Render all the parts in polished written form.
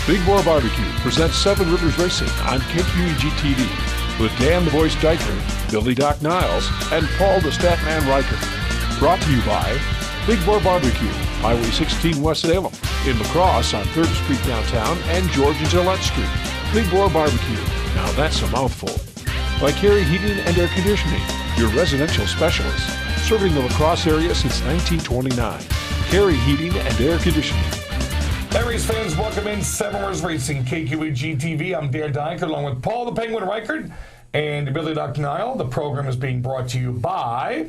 Big Boar Barbecue presents Seven Rivers Racing on KQEG TV with Dan the Voice Dyker, Billy Doc Niles, and Paul the Statman Riker. Brought to you by Big Boar Barbecue, Highway 16 West Salem, in La Crosse on 3rd Street downtown and George and Gillette Street. Big Boar Barbecue, now that's a mouthful. By Carey Heating and Air Conditioning, your residential specialist, serving the La Crosse area since 1929. Carey Heating and Air Conditioning. Hey, race fans, welcome in Seven Rivers Racing, KQEG TV. I'm Dan Dyker along with Paul the Penguin Reichard and Billy Doc Nile. The program is being brought to you by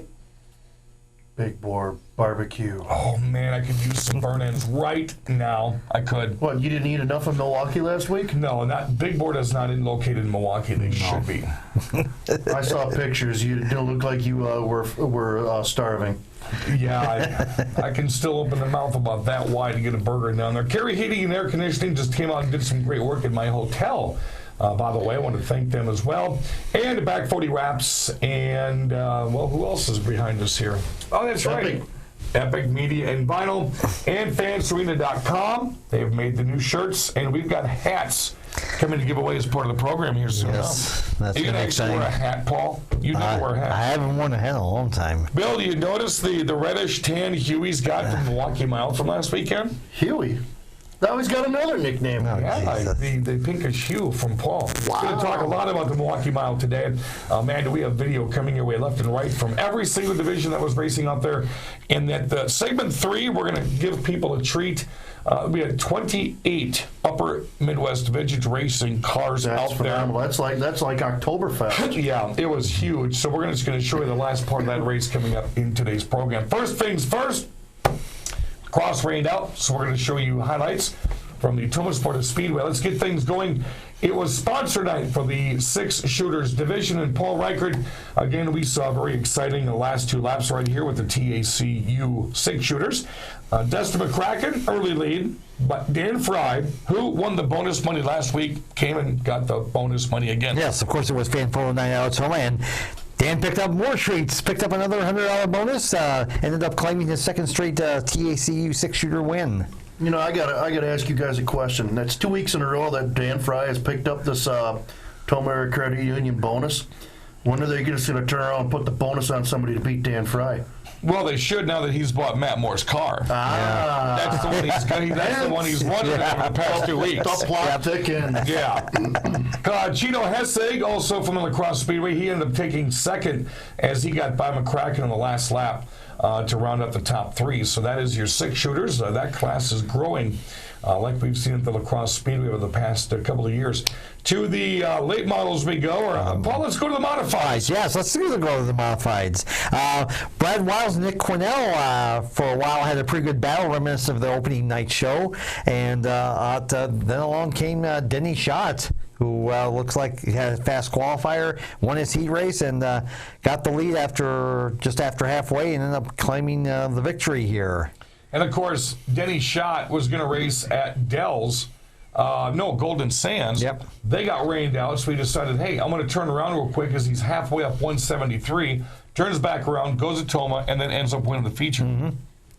Big Boar Barbecue. Oh man, I could use some burn-ins right now. I could. What, you didn't eat enough in Milwaukee last week? No, not Big Boar is not located in Milwaukee. They should be. I saw pictures. You didn't look like you were starving. Yeah, I can still open the mouth about that wide to get a burger down there. Carey Heating and Air Conditioning just came out and did some great work at my hotel. By the way, I want to thank them as well. And Back 40 Wraps. And, well, who else is behind us here? Oh, that's right. Epic Media and Vinyl. And fansarena.com. They've made the new shirts. And we've got hats coming to give away as part of the program here soon. Yes, that's Are you going to actually wear a hat, Paul? You never wear a hat. I haven't worn a hat in a long time. Bill, do you notice the reddish tan Huey's got from Milwaukee Mile from last weekend? Huey. Now he's got another nickname. Oh, Yeah, the pinkish hue from Paul. Wow. We're going to talk a lot about the Milwaukee Mile today. Man, we have video coming your way left and right from every single division that was racing out there. And that segment 3, we're going to give people a treat. We had 28 upper Midwest vintage racing cars out phenomenal. there. That's like Oktoberfest. Yeah, it was huge. So we're just going to show you the last part of that race coming up in today's program. First things first. Cross rained out, so we're going to show you highlights from the Tomah Sparta Speedway. Let's get things going. It was sponsor night for the 6 shooters division, and Paul Reichard, again, we saw very exciting the last 2 laps right here with the TACU 6 shooters. Dustin McCracken, early lead, but Dan Fry, who won the bonus money last week, came and got the bonus money again. Yes, of course it was fan photo night out at Tomah, and Dan picked up more treats, picked up another $100 bonus, ended up claiming his second straight TACU 6-shooter win. You know, I gotta ask you guys a question. That's 2 weeks in a row that Dan Fry has picked up this Tomah Credit Union bonus. When are they just going to turn around and put the bonus on somebody to beat Dan Fry? Well, they should now that he's bought Matt Moore's car. That's the one he's wanted over the past 2 weeks. The plot thickens. Yeah. Chino Hessig, also from the La Crosse Speedway, he ended up taking second as he got by McCracken on the last lap to round up the top 3. So that is your 6 shooters. That class is growing like we've seen at the La Crosse Speedway over the past couple of years. To the late models we go. Paul, let's go to the modifieds. Yes, let's go to the modifieds. Brad Wiles and Nick Cornell, for a while, had a pretty good battle, reminiscent of the opening night show. And then along came Denny Schott, who looks like he had a fast qualifier, won his heat race, and got the lead just after halfway, and ended up claiming the victory here. And, of course, Denny Schott was going to race at Dell's. Golden Sands. Yep. They got rained out, so he decided, hey, I'm going to turn around real quick as he's halfway up 173, turns back around, goes to Tomah, and then ends up winning the feature. Mm-hmm.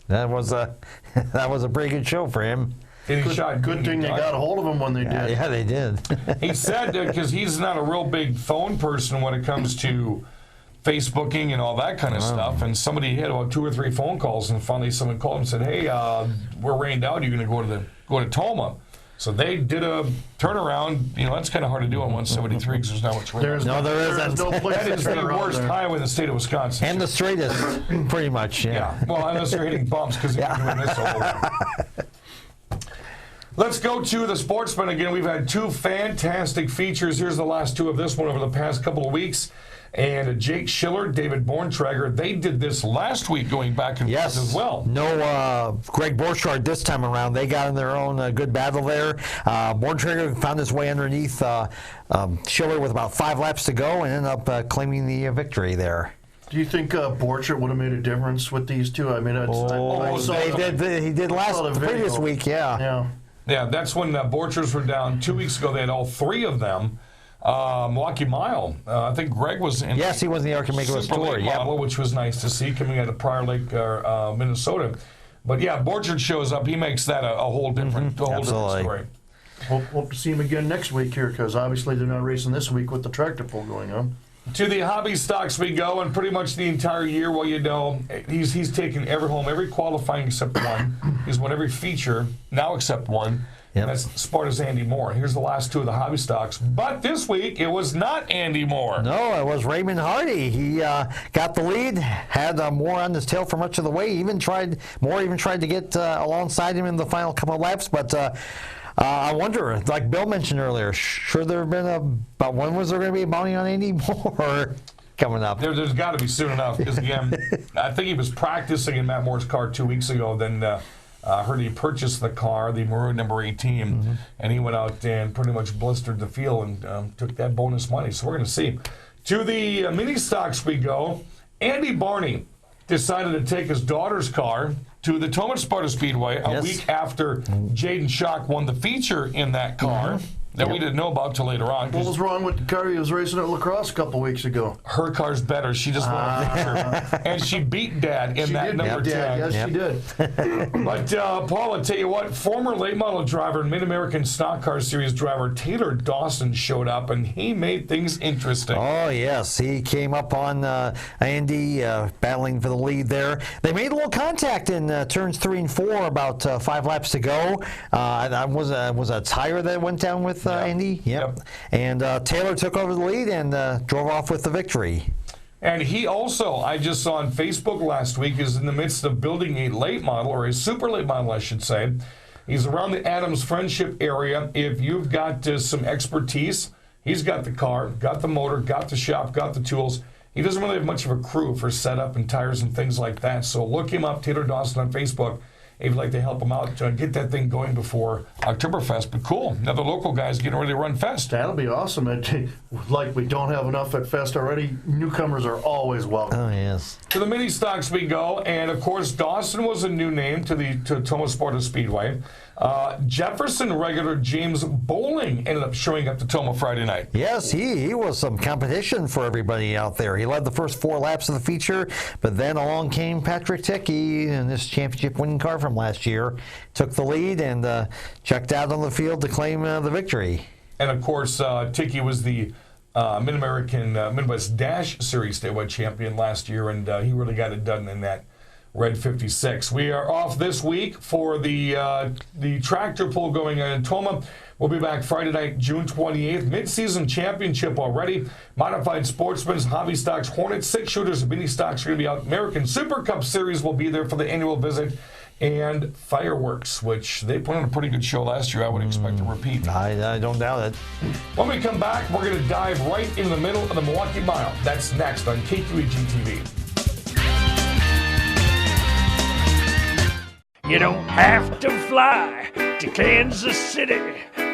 That was a pretty good show for him. Good thing they got a hold of him when they did. Yeah, they did. He said, because he's not a real big phone person when it comes to Facebooking and all that kind of stuff, and somebody had about 2 or 3 phone calls, and finally someone called him and said, hey, we're rained out, you're going to go to Tomah. So they did a turnaround. You know, that's kind of hard to do on 173 because there's not much rain. There isn't. That is the worst highway in the state of Wisconsin. And the straightest, pretty much, yeah. Well, unless they're hitting bumps because they're doing this all over. Let's go to the Sportsman again. We've had 2 fantastic features. Here's the last 2 of this one over the past couple of weeks. And Jake Schiller, David Borntrager, they did this last week going back and forth as well. No Greg Borchardt this time around. They got in their own good battle there. Borntrager found his way underneath Schiller with about 5 laps to go and ended up claiming the victory there. Do you think Borchardt would have made a difference with these 2? I mean, he did last previous week, yeah. Yeah, that's when Borchers were down 2 weeks ago. They had all 3 of them. Milwaukee Mile. I think Greg was in. Yes, he was in the Archimagos Tour, model, which was nice to see coming out of Prior Lake, Minnesota. But yeah, Borchardt shows up. He makes that a whole different story. Hope to see him again next week here, because obviously they're not racing this week with the tractor pull going on. To the hobby stocks we go, and pretty much the entire year. Well, you know, he's taken every qualifying except one. He's won every feature now except one. Yep. And that's Sparta's Andy Moore. Here's the last two of the hobby stocks. But this week, it was not Andy Moore. No, it was Raymond Hardy. He got the lead, had Moore on his tail for much of the way. Moore even tried to get alongside him in the final couple of laps, but I wonder, like Bill mentioned earlier, should there have been about when was there going to be a bounty on Andy Moore coming up? There's got to be soon enough, because again, I think he was practicing in Matt Moore's car 2 weeks ago. Then heard he purchased the car, the maroon number 18, and he went out and pretty much blistered the field and took that bonus money. So we're going to see. To the mini stocks we go. Andy Barney decided to take his daughter's car to the Tomah Sparta Speedway a week after Jaden Schock won the feature in that car that we didn't know about till later on. What was wrong with the car he was racing at lacrosse a couple weeks ago? Her car's better. She just won a feature. And she beat Dad in that number 10. Yes, she did. But, Paul, I'll tell you what, former late model driver and Mid-American Stock Car Series driver Taylor Dawson showed up, and he made things interesting. Oh, yes. He came up on Andy, battling for the lead there. They made a little contact in turns 3 and 4, about 5 laps to go. That was a tire that went down with Andy. Yep. And Taylor took over the lead and drove off with the victory. And he also, I just saw on Facebook last week, is in the midst of building a late model, or a super late model, I should say. He's around the Adams Friendship area. If you've got some expertise, he's got the car, got the motor, got the shop, got the tools. He doesn't really have much of a crew for setup and tires and things like that. So look him up, Taylor Dawson, on Facebook, if you'd like to help him out, get that thing going before Oktoberfest. But cool, now the local guys getting ready to run Fest. That'll be awesome. Like we don't have enough at Fest already, newcomers are always welcome. Oh, yes. To the mini stocks we go, and of course Dawson was a new name to Tomah Sparta Speedway. Jefferson regular James Bowling ended up showing up to Tomah Friday night. Yes, he was some competition for everybody out there. He led the first 4 laps of the feature, but then along came Patrick Tickey in this championship winning car from last year, took the lead and checked out on the field to claim the victory. And of course, Tickey was the Mid-American Midwest Dash Series statewide champion last year, and he really got it done in that Red 56. We are off this week for the tractor pull going on in Tomah. We'll be back Friday night, June 28th. Mid-season championship already. Modified Sportsman's, Hobby Stocks, Hornet, 6-shooters, Mini Stocks are going to be out. American Super Cup Series will be there for the annual visit. And fireworks, which they put on a pretty good show last year. I would expect a repeat. I don't doubt it. When we come back, we're going to dive right in the middle of the Milwaukee Mile. That's next on KQEG TV. You don't have to fly to Kansas City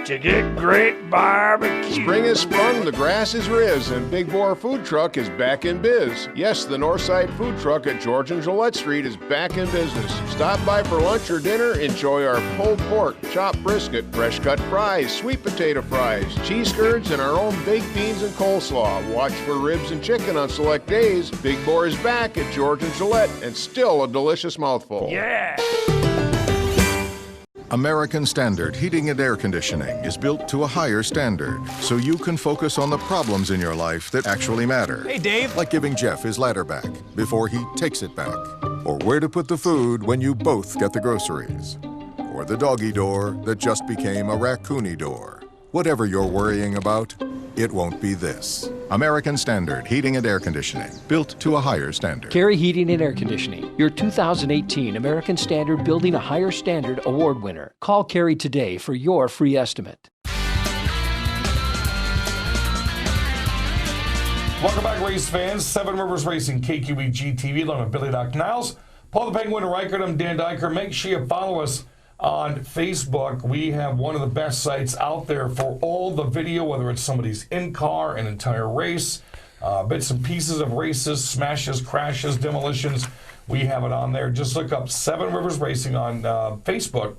to get great barbecue. Spring has sprung, the grass is riz, and Big Boar Food Truck is back in biz. Yes, the Northside Food Truck at George and Gillette Street is back in business. Stop by for lunch or dinner, enjoy our pulled pork, chopped brisket, fresh cut fries, sweet potato fries, cheese curds, and our own baked beans and coleslaw. Watch for ribs and chicken on select days. Big Boar is back at George and Gillette, and still a delicious mouthful. Yeah! American Standard Heating and Air Conditioning is built to a higher standard, so you can focus on the problems in your life that actually matter. Hey, Dave. Like giving Jeff his ladder back before he takes it back. Or where to put the food when you both get the groceries. Or the doggy door that just became a raccoony door. Whatever you're worrying about, it won't be this. American Standard Heating and Air Conditioning, built to a higher standard. Carey Heating and Air Conditioning, your 2018 American Standard Building a Higher Standard Award winner. Call Carey today for your free estimate. Welcome back, race fans. Seven Rivers Racing, KQEG TV, along with Billy Doc Niles. Paul the Penguin Reichert, I'm Dan Diker. Make sure you follow us on Facebook. We have one of the best sites out there for all the video, whether it's somebody's in-car, an entire race, bits and pieces of races, smashes, crashes, demolitions. We have it on there. Just look up Seven Rivers Racing on Facebook,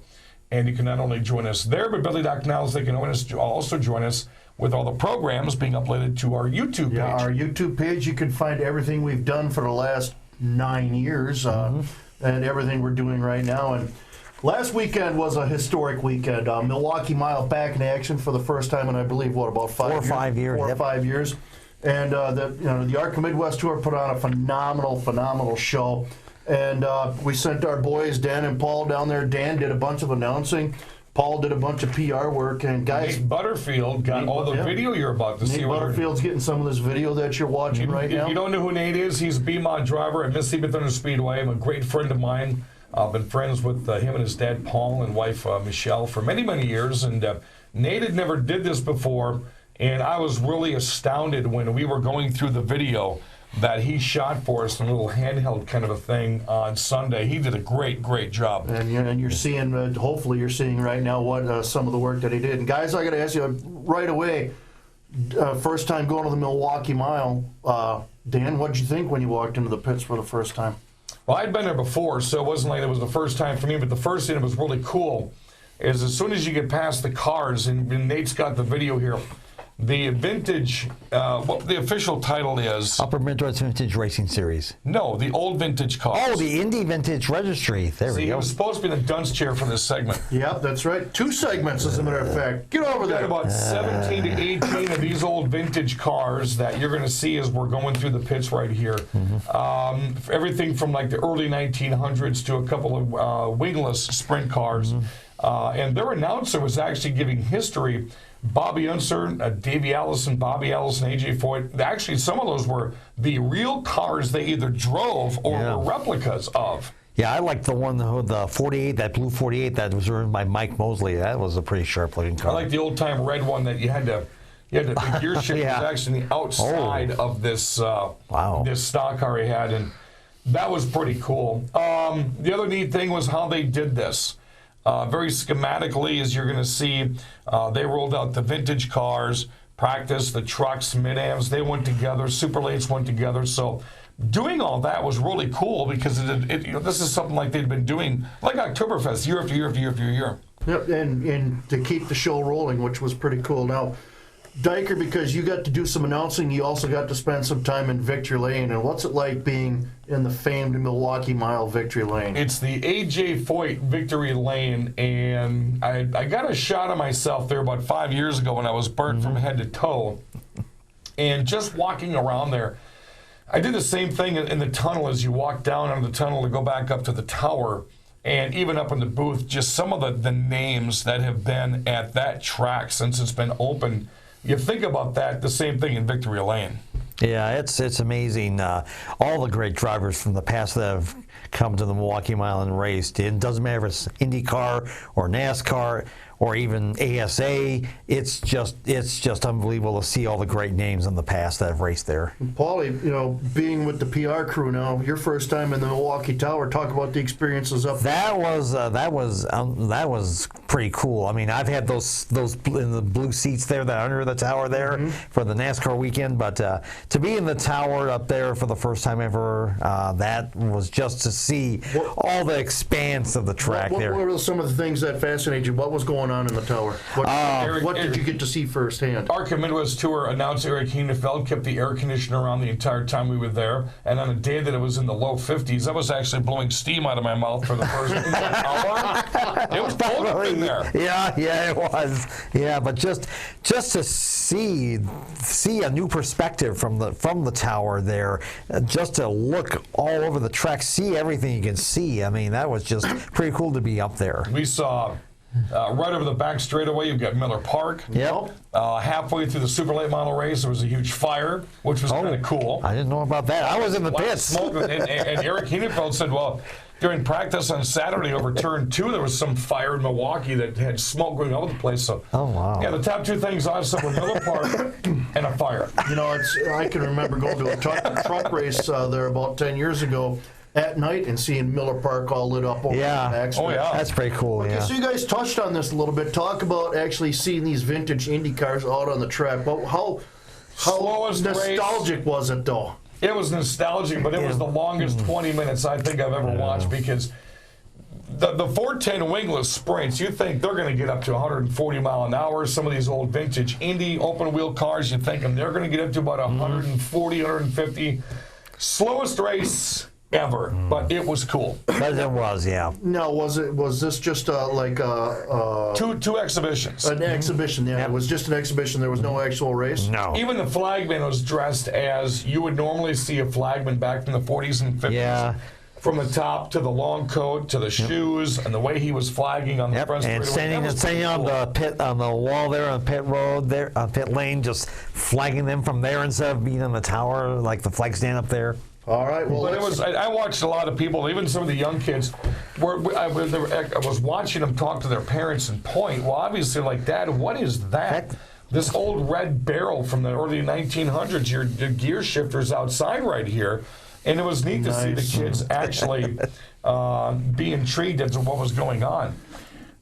and you can not only join us there, but Billy Doc Niles, they can also join us with all the programs being uploaded to our YouTube page. Yeah, our YouTube page, you can find everything we've done for the last 9 years and everything we're doing right now. And Last weekend was a historic weekend. Milwaukee Mile back in action for the first time in, I believe, about 4 or 5 years. 4 or 5 years. And the ARCA Midwest Tour put on a phenomenal show. And we sent our boys, Dan and Paul, down there. Dan did a bunch of announcing. Paul did a bunch of PR work. And guys, Nate Butterfield got all the video you're about to see. Nate Butterfield's getting some of this video that you're watching right now. If you don't know who Nate is, he's a B-Mod driver at Mississippi Thunder Speedway. I'm a great friend of mine. I've been friends with him and his dad, Paul, and wife, Michelle, for many years. And Nate had never did this before. And I was really astounded when we were going through the video that he shot for us in a little handheld kind of a thing on Sunday. He did a great job. And you're seeing, hopefully you're seeing right now what some of the work that he did. And guys, I got to ask you right away, first time going to the Milwaukee Mile, Dan, what did you think when you walked into the pits for the first time? Well, I'd been there before, so it wasn't like it was the first time for me, but the first thing that was really cool is as soon as you get past the cars, and Nate's got the video here, the vintage, what the official title is... Upper Midwest Vintage Racing Series. No, the old vintage cars. Oh, the Indy Vintage Registry. There we go. He was supposed to be in the dunce chair for this segment. Yeah, that's right. 2 segments, as a matter of fact. Get over there. Got about 17 to 18 of these old vintage cars that you're going to see as we're going through the pits right here. Everything from like the early 1900s to a couple of wingless sprint cars. And their announcer was actually giving history. Bobby Unser, Davey Allison, Bobby Allison, AJ Foyt. Actually, some of those were the real cars they either drove or were replicas of. Yeah, I like the one, the 48, that blue 48 that was driven by Mike Mosley. That was a pretty sharp-looking car. I like the old-time red one that you had to the gear shift was actually the outside of this this stock car he had, and that was pretty cool. The other neat thing was how they did this. Very schematically, as you're going to see, they rolled out the vintage cars, practice, the trucks, mid-ams, they went together, super lates went together. So doing all that was really cool because this is something like they'd been doing, like Oktoberfest, year after year after year after year. Yep, and to keep the show rolling, which was pretty cool. Now, Diker, because you got to do some announcing, you also got to spend some time in Victory Lane. And what's it like being in the famed Milwaukee Mile Victory Lane? It's the A.J. Foyt Victory Lane, and I got a shot of myself there about 5 years ago when I was burnt from head to toe. And just walking around there, I did the same thing in the tunnel as you walk down out of the tunnel to go back up to the tower. And even up in the booth, just some of the names that have been at that track since it's been open. You think about that, the same thing in Victory Lane. Yeah, it's amazing. All the great drivers from the past that have come to the Milwaukee Mile and raced. It doesn't matter if it's IndyCar or NASCAR or even ASA. It's just unbelievable to see all the great names in the past that have raced there. Paulie, being with the PR crew now, your first time in the Milwaukee Tower. Talk about the experiences up there. That was pretty cool. I mean, I've had those in the blue seats there that are under the tower there for the NASCAR weekend, but to be in the tower up there for the first time ever, that was just to see all the expanse of the track there. What were some of the things that fascinated you? What was going on in the tower? What did you get to see firsthand? ARCA Midwest Tour announcer Eric Hienefeld kept the air conditioner on the entire time we were there, and on a day that it was in the low 50s, I was actually blowing steam out of my mouth for the first hour. It was cold up in there. Yeah, it was. Yeah, but just to see a new perspective from the tower there, just to look all over the track, see everything you can see. I mean, that was just pretty cool to be up there. We saw right over the back straightaway, you've got Miller Park. Yep. Halfway through the Super Late Model race, there was a huge fire, which was kind of cool. I didn't know about that. I was in the pits. Smoke, and Eric Hienefeld said, well, during practice on Saturday over turn 2, there was some fire in Milwaukee that had smoke going all over the place. So, wow. Yeah, the top 2 things I saw were Miller Park and a fire. I can remember going to a truck race there about 10 years ago at night and seeing Miller Park all lit up over the back stretch. Oh, yeah. That's pretty cool, Okay, so you guys touched on this a little bit. Talk about actually seeing these vintage Indy cars out on the track. But how nostalgic was it, though? It was nostalgic, but it was the longest 20 minutes I think I've ever watched because the 410 wingless sprints, you think they're going to get up to 140 mile an hour. Some of these old vintage Indy open wheel cars, you think they're going to get up to about 140, 150. Slowest race ever, but it was cool. But it was, yeah. No, was this just like Two exhibitions. an exhibition? Yeah, it was just an exhibition. There was no actual race. No. Even the flagman was dressed as you would normally see a flagman back in the 40s and 50s. Yeah. From the top to the long coat to the shoes and the way he was flagging on the front And straightaway. standing on the wall there on pit road there on pit lane, just flagging them from there instead of being on the tower like the flag stand up there. All right. Well, But it was. I watched a lot of people, even some of the young kids. I was watching them talk to their parents and point. Well, obviously, like, Dad, what is that? This old red barrel from the early 1900s. Your gear shifter's outside right here, and it was neat to see the kids actually be intrigued as to what was going on.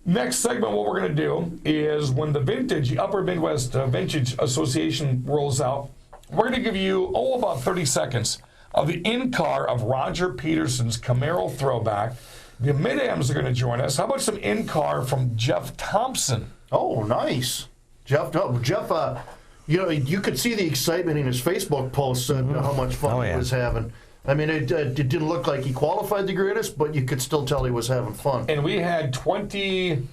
Next segment, what we're going to do is when the Upper Midwest Vintage Association rolls out, we're going to give you about 30 seconds of the in-car of Roger Peterson's Camaro throwback. The Mid-Ams are going to join us. How about some in-car from Jeff Thompson? oh, nice, Jeff. You could see the excitement in his Facebook posts and how much fun he was having. I mean, it didn't look like he qualified the greatest, but you could still tell he was having fun. And we had 27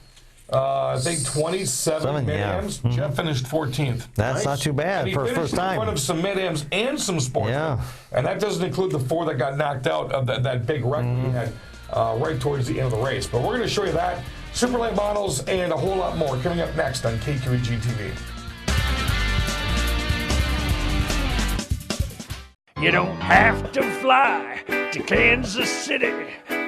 Mid-Ams. Jeff finished 14th. That's not too bad for a first in time. front of some Mid-Ams and some Sportsmen. Yeah. And that doesn't include the 4 that got knocked out of that big wreck we had right towards the end of the race. But we're going to show you that, Super Late Models, and a whole lot more coming up next on KQEG TV. You don't have to fly to Kansas City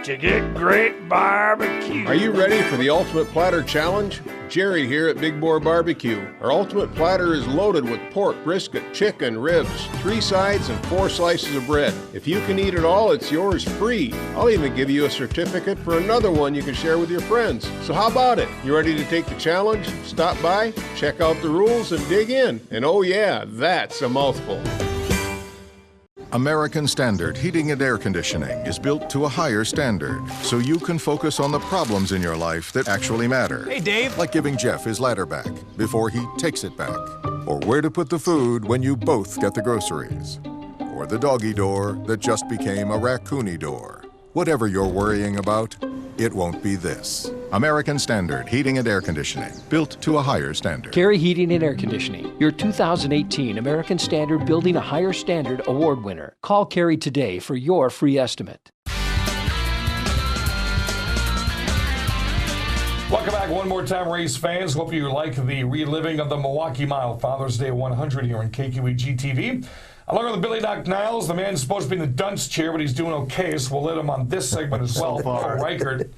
to get great barbecue. Are you ready for the Ultimate Platter Challenge? Jerry here at Big Boar Barbecue. Our Ultimate Platter is loaded with pork, brisket, chicken, ribs, 3 sides, and 4 slices of bread. If you can eat it all, it's yours free. I'll even give you a certificate for another one you can share with your friends. So how about it? You ready to take the challenge? Stop by, check out the rules, and dig in. And oh yeah, that's a mouthful. American Standard Heating and Air Conditioning is built to a higher standard, so you can focus on the problems in your life that actually matter. Hey, Dave. Like giving Jeff his ladder back before he takes it back. Or where to put the food when you both get the groceries. Or the doggy door that just became a raccoony door. Whatever you're worrying about, it won't be this. American Standard Heating and Air Conditioning, built to a higher standard. Carey Heating and Air Conditioning, your 2018 American Standard Building a Higher Standard Award winner. Call Carey today for your free estimate. Welcome back one more time, race fans. Hope you like the reliving of the Milwaukee Mile Father's Day 100 here on KQEG TV. Along with Billy Doc Niles, the man's supposed to be in the dunce chair, but he's doing okay, so we'll let him on this segment as well. Paul Reichert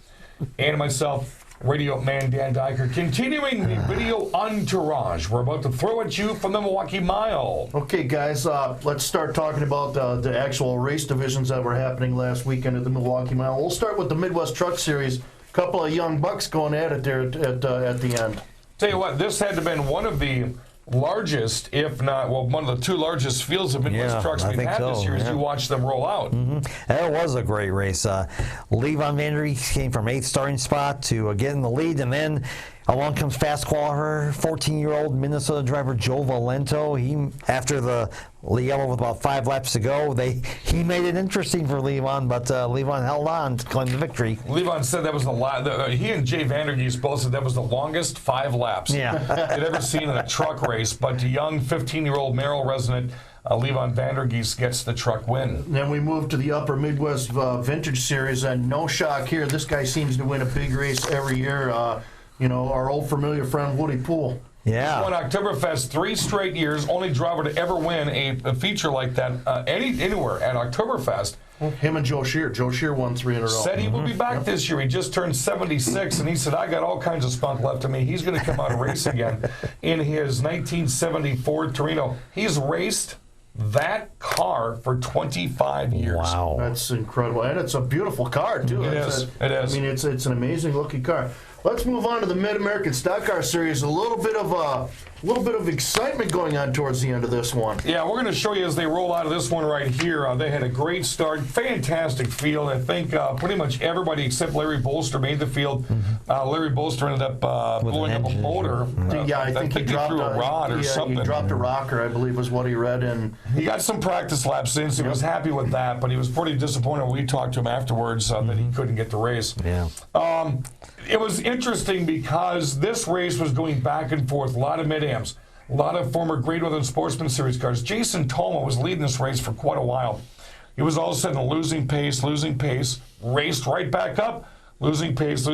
and myself, radio man Dan Dyker. Continuing the video entourage we're about to throw at you from the Milwaukee Mile. Okay, guys, let's start talking about the actual race divisions that were happening last weekend at the Milwaukee Mile. We'll start with the Midwest Truck Series. A couple of young bucks going at it there at the end. Tell you what, this had to have been one of the largest, if not, well, one of the 2 largest fields of Midwest trucks we've had this year as you watch them roll out. That was a great race. Levon Vandergeest came from 8th starting spot to get in the lead, and then along comes fast qualifier, 14-year-old Minnesota driver Joe Valento. He, after the yellow with about 5 laps to go, he made it interesting for Levon, but Levon held on to claim the victory. Levon said that was he and Jay Vandergeest both said that was the longest 5 laps they'd ever seen in a truck race, but the young 15-year-old Merrill resident Levon Vandergeest gets the truck win. Then we move to the Upper Midwest Vintage Series, and no shock here, this guy seems to win a big race every year. Our old familiar friend Woody Poole. Yeah. He's won Oktoberfest 3 straight years, only driver to ever win a feature like that anywhere at Oktoberfest. Him and Joe Shear. Joe Shear won 3 in a row. Said he will be back this year. He just turned 76, and he said, I got all kinds of spunk left in me. He's going to come out and race again in his 1974 Torino. He's raced that car for 25 years. Wow. That's incredible. And it's a beautiful car, too. It is. I mean, it's an amazing looking car. Let's move on to the Mid-American Stock Car Series. A little bit of excitement going on towards the end of this one. Yeah, we're going to show you as they roll out of this one right here. They had a great start, fantastic field. I think pretty much everybody except Larry Bolster made the field. Larry Bolster ended up blowing up a engine motor. I think he dropped threw a rod or something. He dropped a rocker, I believe, was what he read. And he got some practice laps in, so he was happy with that. But he was pretty disappointed when we talked to him afterwards that he couldn't get the race. Yeah. It was interesting because this race was going back and forth. A lot of mid-ams, a lot of former Great Northern Sportsman Series cars. Jason Tomah was leading this race for quite a while. He was all of a sudden losing pace, raced right back up, losing pace.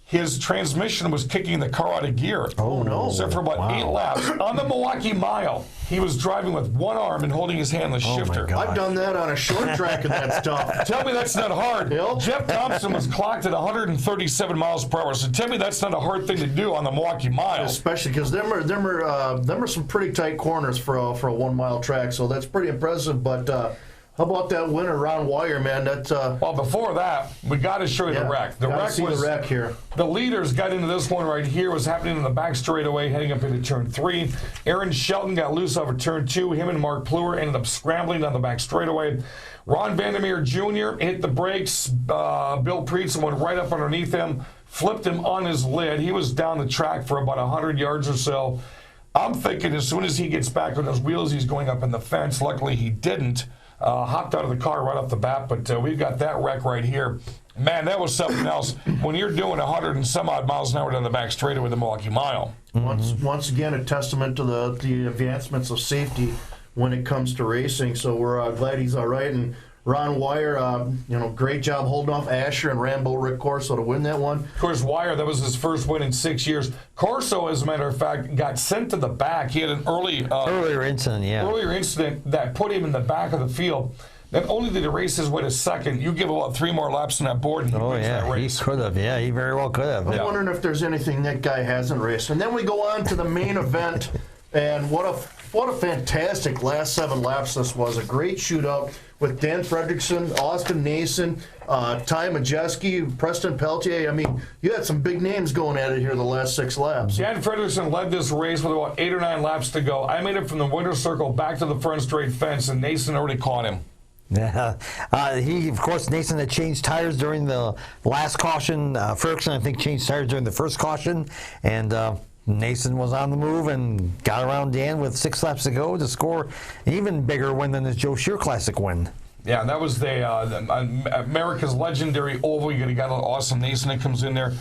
His transmission was kicking the car out of gear. Oh, no. So for about 8 laps. On the Milwaukee Mile, he was driving with one arm and holding his hand on the shifter. I've done that on a short track, and that's tough. Tell me that's not hard. Jeff Thompson was clocked at 137 miles per hour, so tell me that's not a hard thing to do on the Milwaukee Mile. Especially because them are some pretty tight corners for a 1 mile track, so that's pretty impressive. But how about that winner, Ron Wire, man? That's well, before that, we got to show you the wreck. The wreck was the wreck here. The leaders got into this one right here. It was happening in the back straightaway, heading up into turn 3. Aaron Shelton got loose over turn 2. Him and Mark Pluer ended up scrambling down the back straightaway. Ron Vandermeer Jr. hit the brakes. Bill Preetz went right up underneath him, flipped him on his lid. He was down the track for about 100 yards or so. I'm thinking as soon as he gets back on his wheels, he's going up in the fence. Luckily, he didn't. Hopped out of the car right off the bat, but we've got that wreck right here. Man, that was something else. When you're doing 100 and some odd miles an hour down the back straightaway with the Milwaukee Mile. Once again, a testament to the advancements of safety when it comes to racing. So we're glad he's all right. And Ron Wire, great job holding off Asher and Rambo Rick Corso to win that one. Of course, Wire, that was his first win in 6 years. Corso, as a matter of fact, got sent to the back. He had an earlier incident that put him in the back of the field. Not only did he race his way to second, you give about 3 more laps on that board and he wins that race. He could have. Yeah, he very well could have. I'm wondering if there's anything that guy hasn't raced. And then we go on to the main event, and what a fantastic last 7 laps this was. A great shootout with Dan Fredrickson, Austin Nason, Ty Majeski, Preston Peltier. I mean, you had some big names going at it here the last 6 laps. Dan Fredrickson led this race with about 8 or 9 laps to go. I made it from the winner's circle back to the front straight fence, and Nason already caught him. Yeah, of course, Nason had changed tires during the last caution. Ferguson, I think, changed tires during the first caution, and Nason was on the move and got around Dan with 6 laps to go to score an even bigger win than his Joe Shear Classic win. Yeah, that was the America's legendary oval. You got an awesome Nason that comes in there.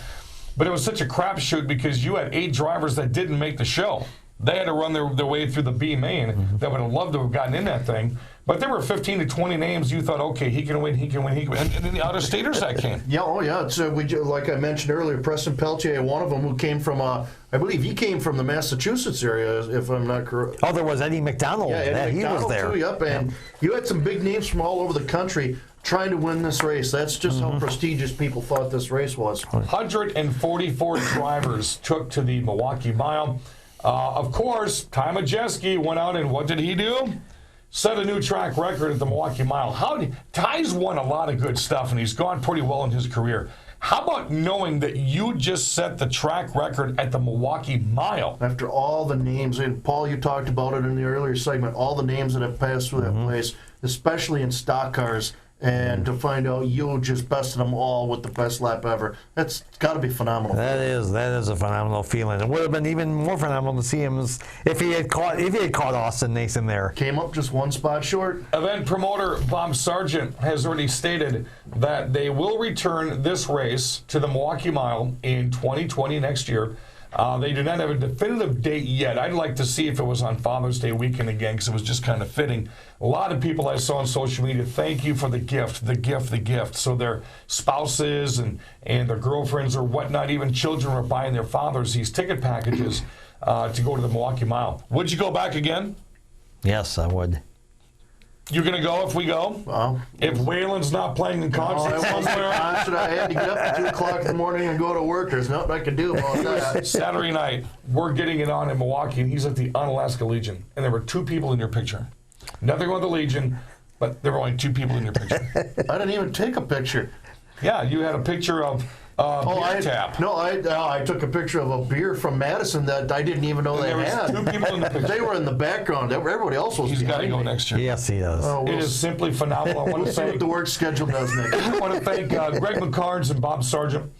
But it was such a crapshoot because you had 8 drivers that didn't make the show. They had to run their way through the B main that would have loved to have gotten in that thing. But there were 15 to 20 names you thought, okay, he can win. And then the out-of-staters that came. Yeah, So like I mentioned earlier, Preston Peltier, one of them who came from, I believe he came from the Massachusetts area, if I'm not correct. Oh, there was Eddie McDonald. Yeah, Eddie McDonald he was there. Too, yep. And you had some big names from all over the country trying to win this race. That's just how prestigious people thought this race was. 144 drivers took to the Milwaukee Mile. Of course, Ty Majeski went out and what did he do? Set a new track record at the Milwaukee Mile. Ty's won a lot of good stuff, and he's gone pretty well in his career. How about knowing that you just set the track record at the Milwaukee Mile? After all the names, and Paul, you talked about it in the earlier segment, all the names that have passed through that place, especially in stock cars, and to find out you just bested them all with the best lap ever. That's got to be phenomenal. That is a phenomenal feeling. It would have been even more phenomenal to see him if he had caught Austin Nason there. Came up just 1 spot short. Event promoter Bob Sargent has already stated that they will return this race to the Milwaukee Mile in 2020 next year. They do not have a definitive date yet. I'd like to see if it was on Father's Day weekend again because it was just kind of fitting. A lot of people I saw on social media, thank you for the gift, the gift, the gift. So their spouses and their girlfriends or whatnot, even children were buying their fathers these ticket packages to go to the Milwaukee Mile. Would you go back again? Yes, I would. You're going to go if we go? Well, if Waylon's not playing in concert somewhere? I had to get up at 2 o'clock in the morning and go to work. There's nothing I can do about that. Saturday night, we're getting it on in Milwaukee, and he's at the Unalaska Legion. And there were 2 people in your picture. Nothing wrong with the Legion, but there were only 2 people in your picture. I didn't even take a picture. Yeah, you had a picture of beer tap. No, I took a picture of a beer from Madison that I didn't even know they had. There were 2 people in the picture. They were in the background. Everybody else was He's got to behind go me. next year. Yes, he does. It is simply phenomenal. I want to See what thank the work schedule does next. I want to thank Greg McCarnes and Bob Sargent.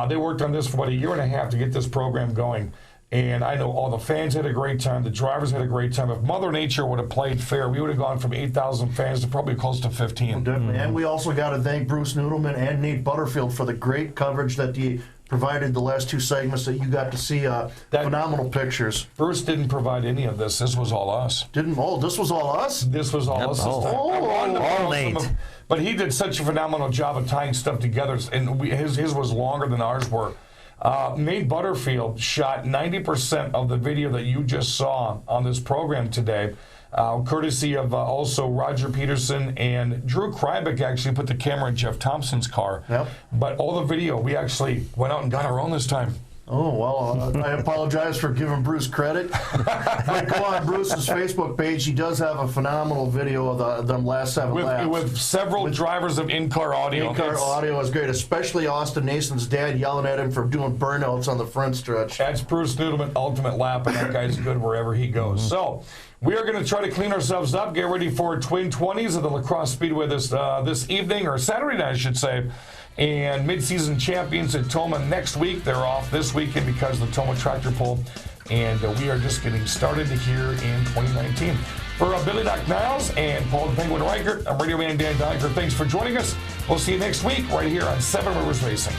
They worked on this for about a year and a half to get this program going. And I know all the fans had a great time. The drivers had a great time. If Mother Nature would have played fair, we would have gone from 8,000 fans to probably close to 15. Definitely. And we also got to thank Bruce Noodleman and Nate Butterfield for the great coverage that they provided the last two segments that you got to see. Phenomenal pictures. Bruce didn't provide any of this. This was all us. This was all us? This was all us. All Nate. But he did such a phenomenal job of tying stuff together, and his was longer than ours were. Nate Butterfield shot 90% of the video that you just saw on this program today, courtesy of also Roger Peterson, and Drew Krybick actually put the camera in Jeff Thompson's car. Yep. But all the video, we actually went out and got our own this time. Oh, well, I apologize for giving Bruce credit. But go on Bruce's Facebook page. He does have a phenomenal video of them last 7 laps. With several drivers of in-car audio. In-car audio is great, especially Austin Nason's dad yelling at him for doing burnouts on the front stretch. That's Bruce Noodleman, Ultimate Lap, and that guy's good wherever he goes. So we are going to try to clean ourselves up, get ready for Twin 20s at the Lacrosse Speedway this evening, or Saturday night, I should say. And mid-season champions at Tomah next week. They're off this weekend because of the Tomah tractor pull. And we are just getting started here in 2019. For Billy Doc Niles and Paul the Penguin Reichert, I'm Radio Man Dan Doniger. Thanks for joining us. We'll see you next week right here on Seven Rivers Racing.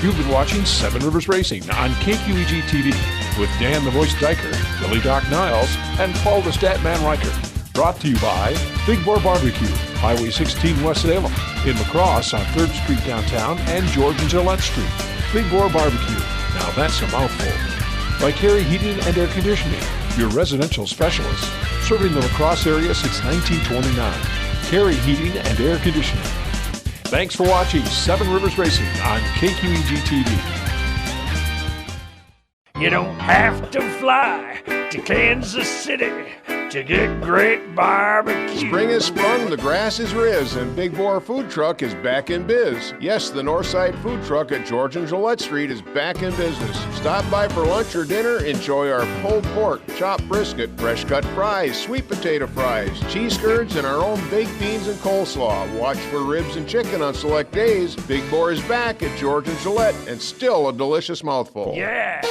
You've been watching Seven Rivers Racing on KQEG TV with Dan the Voice Diker, Billy Doc Niles, and Paul the Statman Reichert. Brought to you by Big Boar Barbecue, Highway 16 West Salem, in La Crosse on 3rd Street downtown and George and Gillette Street. Big Boar Barbecue, now that's a mouthful. By Carey Heating and Air Conditioning, your residential specialist, serving the La Crosse area since 1929. Carey Heating and Air Conditioning. Thanks for watching Seven Rivers Racing on KQEG TV. You don't have to fly to Kansas City to get great barbecue. Spring has sprung, the grass is riz, and Big Boar Food Truck is back in biz. Yes, the Northside Food Truck at George and Gillette Street is back in business. Stop by for lunch or dinner, enjoy our pulled pork, chopped brisket, fresh cut fries, sweet potato fries, cheese curds, and our own baked beans and coleslaw. Watch for ribs and chicken on select days. Big Boar is back at George and Gillette, and still a delicious mouthful. Yeah.